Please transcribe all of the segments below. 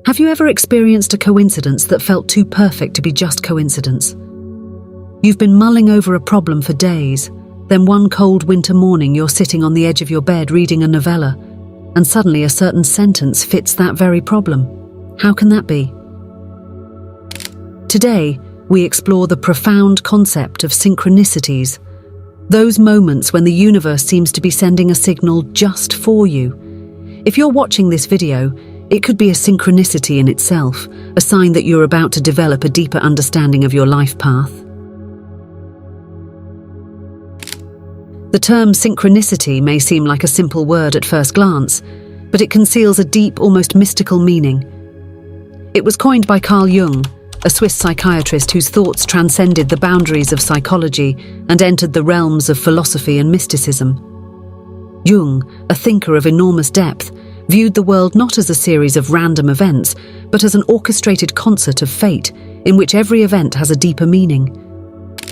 Have you ever experienced a coincidence that felt too perfect to be just coincidence? You've been mulling over a problem for days, then one cold winter morning you're sitting on the edge of your bed reading a novella, and suddenly a certain sentence fits that very problem. How can that be? Today, we explore the profound concept of synchronicities, those moments when the universe seems to be sending a signal just for you. If you're watching this video, it could be a synchronicity in itself, a sign that you're about to develop a deeper understanding of your life path. The term synchronicity may seem like a simple word at first glance, but it conceals a deep, almost mystical meaning. It was coined by Carl Jung, a Swiss psychiatrist whose thoughts transcended the boundaries of psychology and entered the realms of philosophy and mysticism. Jung, a thinker of enormous depth, viewed the world not as a series of random events, but as an orchestrated concert of fate, in which every event has a deeper meaning.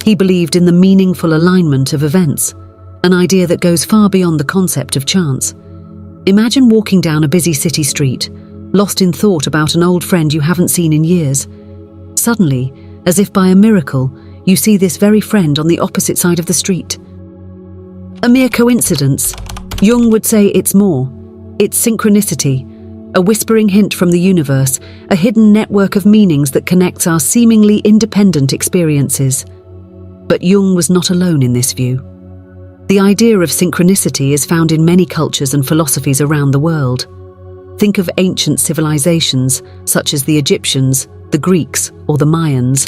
He believed in the meaningful alignment of events, an idea that goes far beyond the concept of chance. Imagine walking down a busy city street, lost in thought about an old friend you haven't seen in years. Suddenly, as if by a miracle, you see this very friend on the opposite side of the street. A mere coincidence? Jung would say it's more. It's synchronicity, a whispering hint from the universe, a hidden network of meanings that connects our seemingly independent experiences. But Jung was not alone in this view. The idea of synchronicity is found in many cultures and philosophies around the world. Think of ancient civilizations, such as the Egyptians, the Greeks, or the Mayans.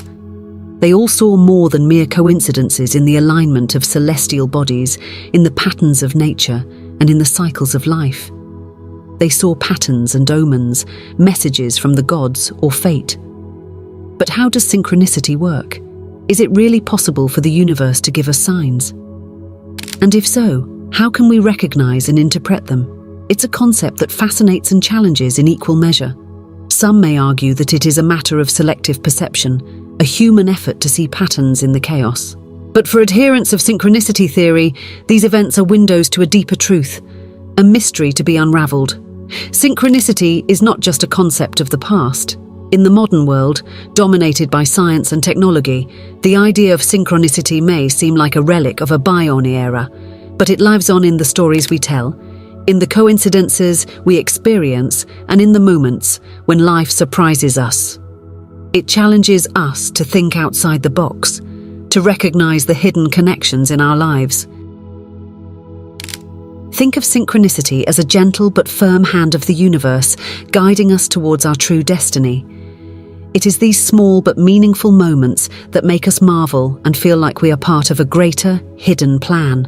They all saw more than mere coincidences in the alignment of celestial bodies, in the patterns of nature, and in the cycles of life. They saw patterns and omens, messages from the gods or fate. But how does synchronicity work? Is it really possible for the universe to give us signs? And if so, how can we recognize and interpret them? It's a concept that fascinates and challenges in equal measure. Some may argue that it is a matter of selective perception, a human effort to see patterns in the chaos. But for adherents of synchronicity theory, these events are windows to a deeper truth, a mystery to be unraveled. Synchronicity is not just a concept of the past. In the modern world, dominated by science and technology, the idea of synchronicity may seem like a relic of a bygone era, but it lives on in the stories we tell, in the coincidences we experience, and in the moments when life surprises us. It challenges us to think outside the box, to recognize the hidden connections in our lives. Think of synchronicity as a gentle but firm hand of the universe, guiding us towards our true destiny. It is these small but meaningful moments that make us marvel and feel like we are part of a greater, hidden plan.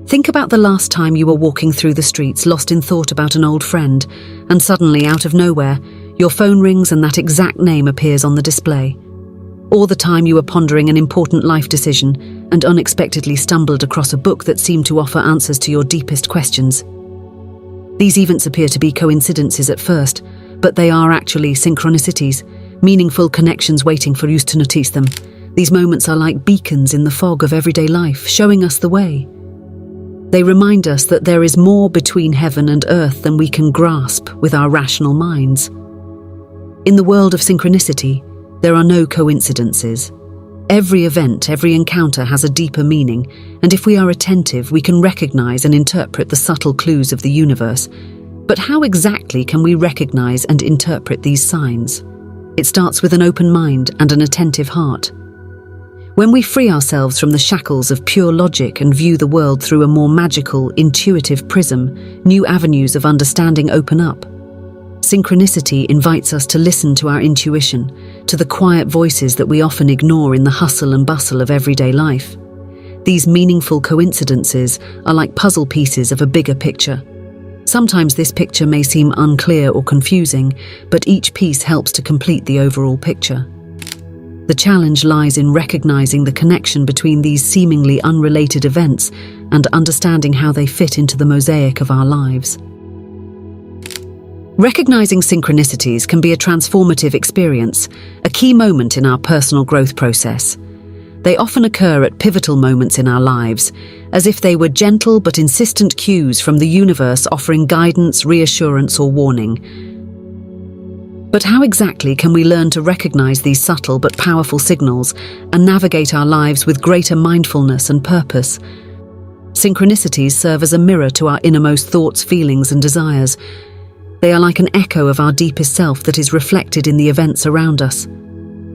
Think about the last time you were walking through the streets, lost in thought about an old friend, and suddenly, out of nowhere, your phone rings and that exact name appears on the display. Or the time you were pondering an important life decision and unexpectedly stumbled across a book that seemed to offer answers to your deepest questions. These events appear to be coincidences at first, but they are actually synchronicities, meaningful connections waiting for us to notice them. These moments are like beacons in the fog of everyday life, showing us the way. They remind us that there is more between heaven and earth than we can grasp with our rational minds. In the world of synchronicity, there are no coincidences. Every event, every encounter has a deeper meaning, and if we are attentive, we can recognize and interpret the subtle clues of the universe. But how exactly can we recognize and interpret these signs? It starts with an open mind and an attentive heart. When we free ourselves from the shackles of pure logic and view the world through a more magical, intuitive prism, new avenues of understanding open up. Synchronicity invites us to listen to our intuition, to the quiet voices that we often ignore in the hustle and bustle of everyday life. These meaningful coincidences are like puzzle pieces of a bigger picture. Sometimes this picture may seem unclear or confusing, but each piece helps to complete the overall picture. The challenge lies in recognizing the connection between these seemingly unrelated events and understanding how they fit into the mosaic of our lives. Recognizing synchronicities can be a transformative experience, a key moment in our personal growth process. They often occur at pivotal moments in our lives, as if they were gentle but insistent cues from the universe offering guidance, reassurance, or warning. But how exactly can we learn to recognize these subtle but powerful signals and navigate our lives with greater mindfulness and purpose? Synchronicities serve as a mirror to our innermost thoughts, feelings, and desires. They are like an echo of our deepest self that is reflected in the events around us.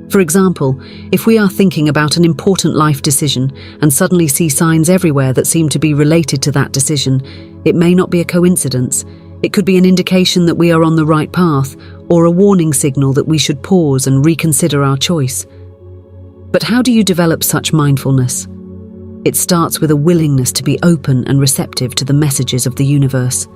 For example, if we are thinking about an important life decision and suddenly see signs everywhere that seem to be related to that decision, it may not be a coincidence. It could be an indication that we are on the right path, or a warning signal that we should pause and reconsider our choice. But how do you develop such mindfulness? It starts with a willingness to be open and receptive to the messages of the universe.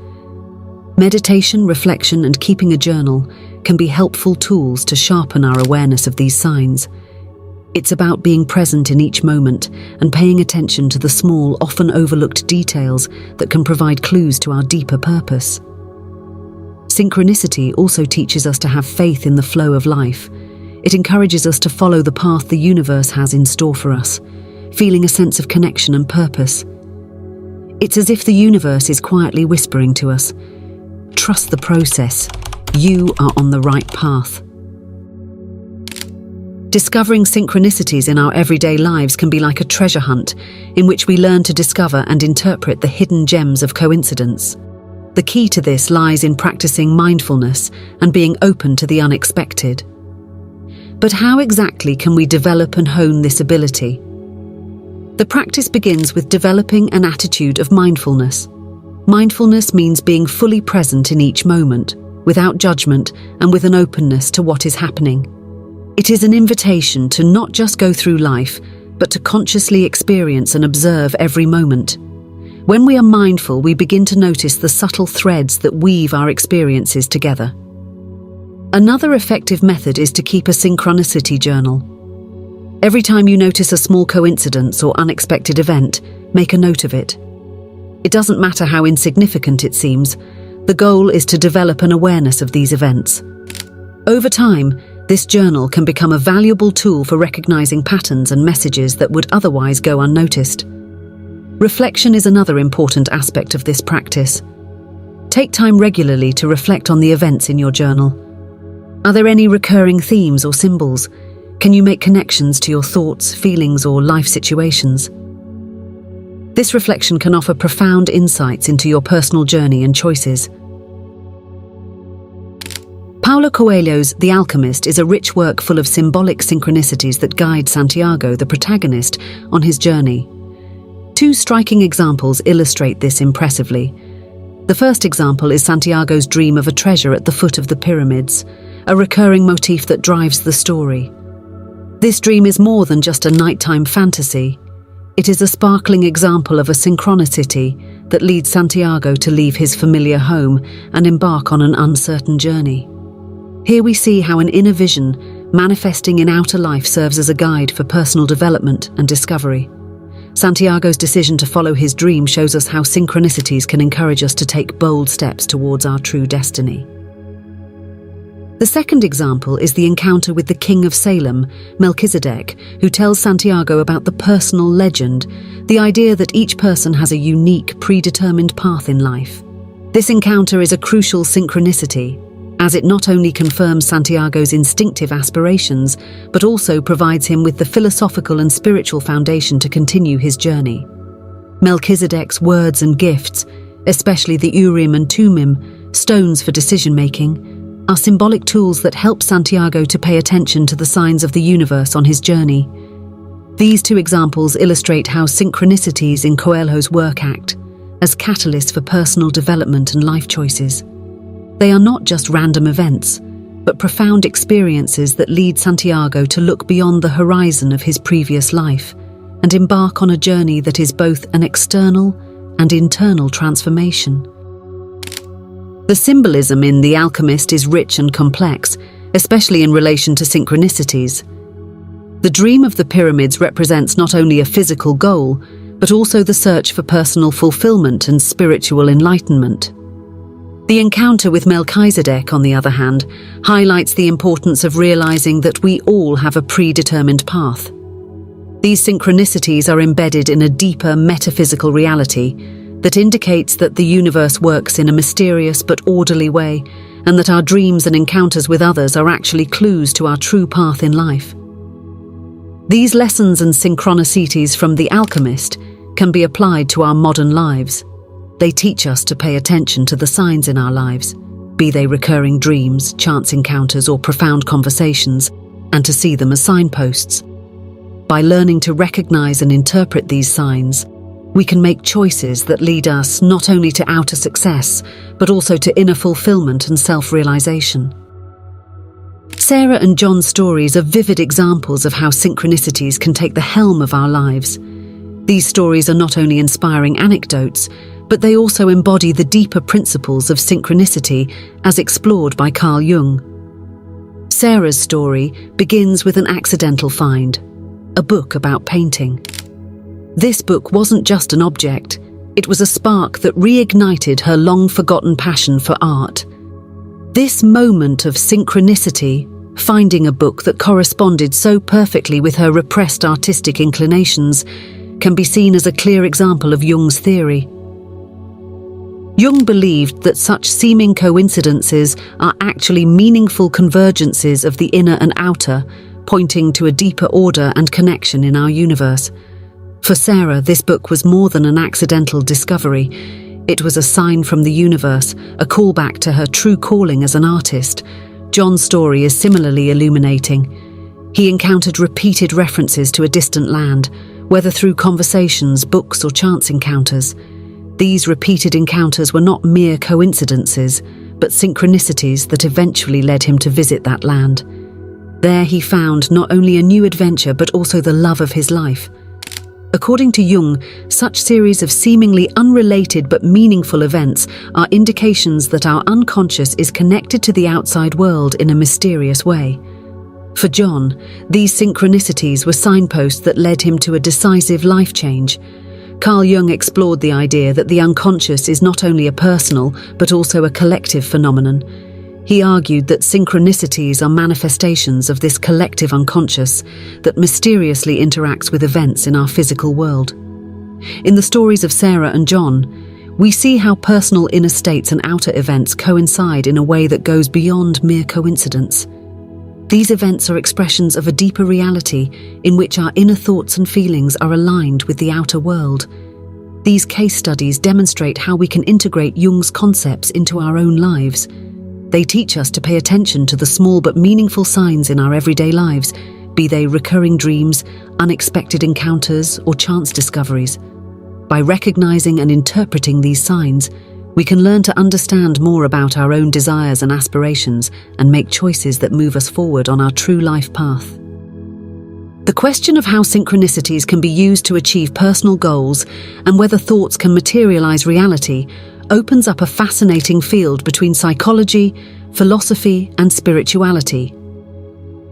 Meditation, reflection, and keeping a journal can be helpful tools to sharpen our awareness of these signs. It's about being present in each moment and paying attention to the small, often overlooked details that can provide clues to our deeper purpose. Synchronicity also teaches us to have faith in the flow of life. It encourages us to follow the path the universe has in store for us, feeling a sense of connection and purpose. It's as if the universe is quietly whispering to us, "Trust the process. You are on the right path." Discovering synchronicities in our everyday lives can be like a treasure hunt in which we learn to discover and interpret the hidden gems of coincidence. The key to this lies in practicing mindfulness and being open to the unexpected. But how exactly can we develop and hone this ability? The practice begins with developing an attitude of mindfulness. Mindfulness means being fully present in each moment, without judgment and with an openness to what is happening. It is an invitation to not just go through life, but to consciously experience and observe every moment. When we are mindful, we begin to notice the subtle threads that weave our experiences together. Another effective method is to keep a synchronicity journal. Every time you notice a small coincidence or unexpected event, make a note of it. It doesn't matter how insignificant it seems. The goal is to develop an awareness of these events. Over time, this journal can become a valuable tool for recognizing patterns and messages that would otherwise go unnoticed. Reflection is another important aspect of this practice. Take time regularly to reflect on the events in your journal. Are there any recurring themes or symbols? Can you make connections to your thoughts, feelings, or life situations? This reflection can offer profound insights into your personal journey and choices. Paulo Coelho's The Alchemist is a rich work full of symbolic synchronicities that guide Santiago, the protagonist, on his journey. Two striking examples illustrate this impressively. The first example is Santiago's dream of a treasure at the foot of the pyramids, a recurring motif that drives the story. This dream is more than just a nighttime fantasy. It is a sparkling example of a synchronicity that leads Santiago to leave his familiar home and embark on an uncertain journey. Here we see how an inner vision, manifesting in outer life, serves as a guide for personal development and discovery. Santiago's decision to follow his dream shows us how synchronicities can encourage us to take bold steps towards our true destiny. The second example is the encounter with the King of Salem, Melchizedek, who tells Santiago about the personal legend, the idea that each person has a unique, predetermined path in life. This encounter is a crucial synchronicity, as it not only confirms Santiago's instinctive aspirations, but also provides him with the philosophical and spiritual foundation to continue his journey. Melchizedek's words and gifts, especially the Urim and Thummim, stones for decision-making, are symbolic tools that help Santiago to pay attention to the signs of the universe on his journey. These two examples illustrate how synchronicities in Coelho's work act as catalysts for personal development and life choices. They are not just random events, but profound experiences that lead Santiago to look beyond the horizon of his previous life and embark on a journey that is both an external and internal transformation. The symbolism in The Alchemist is rich and complex, especially in relation to synchronicities. The dream of the pyramids represents not only a physical goal, but also the search for personal fulfillment and spiritual enlightenment. The encounter with Melchizedek, on the other hand, highlights the importance of realizing that we all have a predetermined path. These synchronicities are embedded in a deeper metaphysical reality that indicates that the universe works in a mysterious but orderly way, and that our dreams and encounters with others are actually clues to our true path in life. These lessons and synchronicities from The Alchemist can be applied to our modern lives. They teach us to pay attention to the signs in our lives, be they recurring dreams, chance encounters, or profound conversations, and to see them as signposts. By learning to recognize and interpret these signs, we can make choices that lead us not only to outer success, but also to inner fulfillment and self-realization. Sarah and John's stories are vivid examples of how synchronicities can take the helm of our lives. These stories are not only inspiring anecdotes, but they also embody the deeper principles of synchronicity as explored by Carl Jung. Sarah's story begins with an accidental find, a book about painting. This book wasn't just an object, it was a spark that reignited her long-forgotten passion for art. This moment of synchronicity, finding a book that corresponded so perfectly with her repressed artistic inclinations, can be seen as a clear example of Jung's theory. Jung believed that such seeming coincidences are actually meaningful convergences of the inner and outer, pointing to a deeper order and connection in our universe. For Sarah, this book was more than an accidental discovery. It was a sign from the universe, a callback to her true calling as an artist. John's story is similarly illuminating. He encountered repeated references to a distant land, whether through conversations, books, or chance encounters. These repeated encounters were not mere coincidences, but synchronicities that eventually led him to visit that land. There he found not only a new adventure, but also the love of his life. According to Jung, such series of seemingly unrelated but meaningful events are indications that our unconscious is connected to the outside world in a mysterious way. For John, these synchronicities were signposts that led him to a decisive life change. Carl Jung explored the idea that the unconscious is not only a personal, but also a collective phenomenon. He argued that synchronicities are manifestations of this collective unconscious that mysteriously interacts with events in our physical world. In the stories of Sarah and John, we see how personal inner states and outer events coincide in a way that goes beyond mere coincidence. These events are expressions of a deeper reality in which our inner thoughts and feelings are aligned with the outer world. These case studies demonstrate how we can integrate Jung's concepts into our own lives. They teach us to pay attention to the small but meaningful signs in our everyday lives, be they recurring dreams, unexpected encounters, or chance discoveries. By recognizing and interpreting these signs, we can learn to understand more about our own desires and aspirations and make choices that move us forward on our true life path. The question of how synchronicities can be used to achieve personal goals and whether thoughts can materialize reality opens up a fascinating field between psychology, philosophy, and spirituality.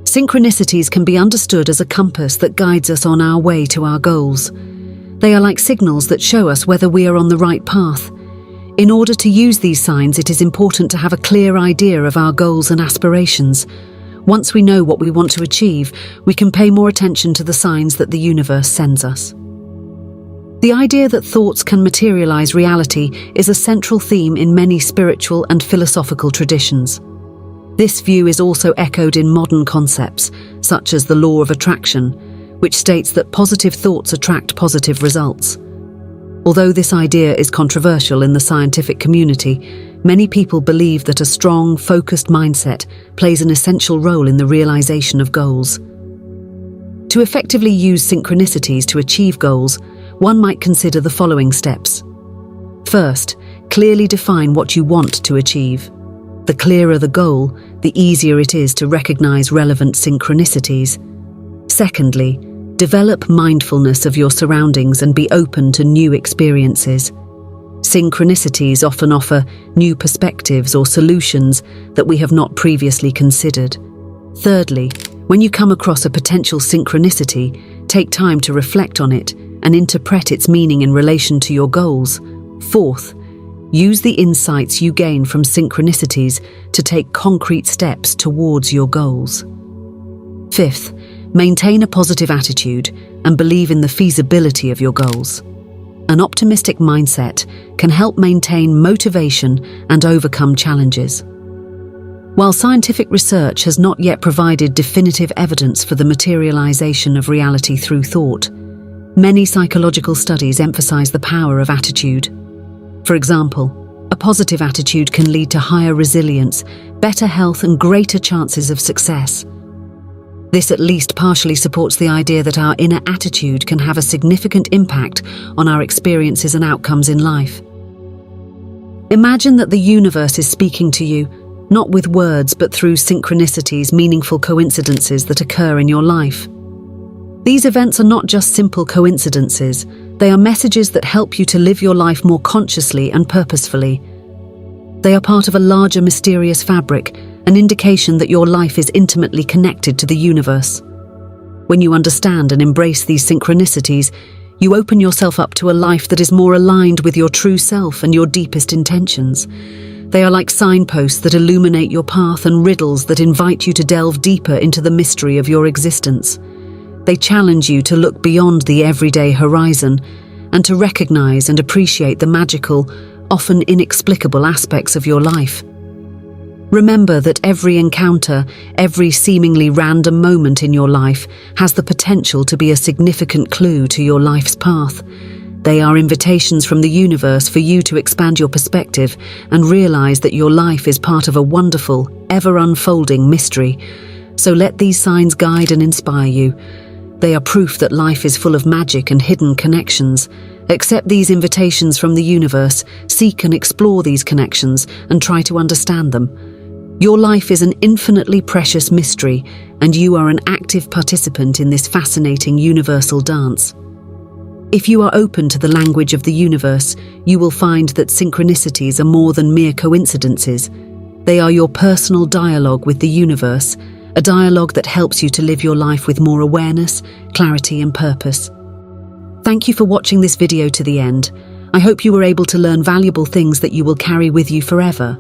Synchronicities can be understood as a compass that guides us on our way to our goals. They are like signals that show us whether we are on the right path. In order to use these signs, it is important to have a clear idea of our goals and aspirations. Once we know what we want to achieve, we can pay more attention to the signs that the universe sends us. The idea that thoughts can materialize reality is a central theme in many spiritual and philosophical traditions. This view is also echoed in modern concepts, such as the law of attraction, which states that positive thoughts attract positive results. Although this idea is controversial in the scientific community, many people believe that a strong, focused mindset plays an essential role in the realization of goals. To effectively use synchronicities to achieve goals, one might consider the following steps. First, clearly define what you want to achieve. The clearer the goal, the easier it is to recognize relevant synchronicities. Secondly, develop mindfulness of your surroundings and be open to new experiences. Synchronicities often offer new perspectives or solutions that we have not previously considered. Thirdly, when you come across a potential synchronicity, take time to reflect on it and interpret its meaning in relation to your goals. Fourth, use the insights you gain from synchronicities to take concrete steps towards your goals. Fifth, maintain a positive attitude and believe in the feasibility of your goals. An optimistic mindset can help maintain motivation and overcome challenges. While scientific research has not yet provided definitive evidence for the materialization of reality through thought, many psychological studies emphasize the power of attitude. For example, a positive attitude can lead to higher resilience, better health, and greater chances of success. This at least partially supports the idea that our inner attitude can have a significant impact on our experiences and outcomes in life. Imagine that the universe is speaking to you, not with words but through synchronicities, meaningful coincidences that occur in your life. These events are not just simple coincidences, they are messages that help you to live your life more consciously and purposefully. They are part of a larger mysterious fabric, an indication that your life is intimately connected to the universe. When you understand and embrace these synchronicities, you open yourself up to a life that is more aligned with your true self and your deepest intentions. They are like signposts that illuminate your path and riddles that invite you to delve deeper into the mystery of your existence. They challenge you to look beyond the everyday horizon and to recognize and appreciate the magical, often inexplicable aspects of your life. Remember that every encounter, every seemingly random moment in your life has the potential to be a significant clue to your life's path. They are invitations from the universe for you to expand your perspective and realize that your life is part of a wonderful, ever-unfolding mystery. So let these signs guide and inspire you. They are proof that life is full of magic and hidden connections. Accept these invitations from the universe, seek and explore these connections, and try to understand them. Your life is an infinitely precious mystery, and you are an active participant in this fascinating universal dance. If you are open to the language of the universe, you will find that synchronicities are more than mere coincidences. They are your personal dialogue with the universe, a dialogue that helps you to live your life with more awareness, clarity, and purpose. Thank you for watching this video to the end. I hope you were able to learn valuable things that you will carry with you forever.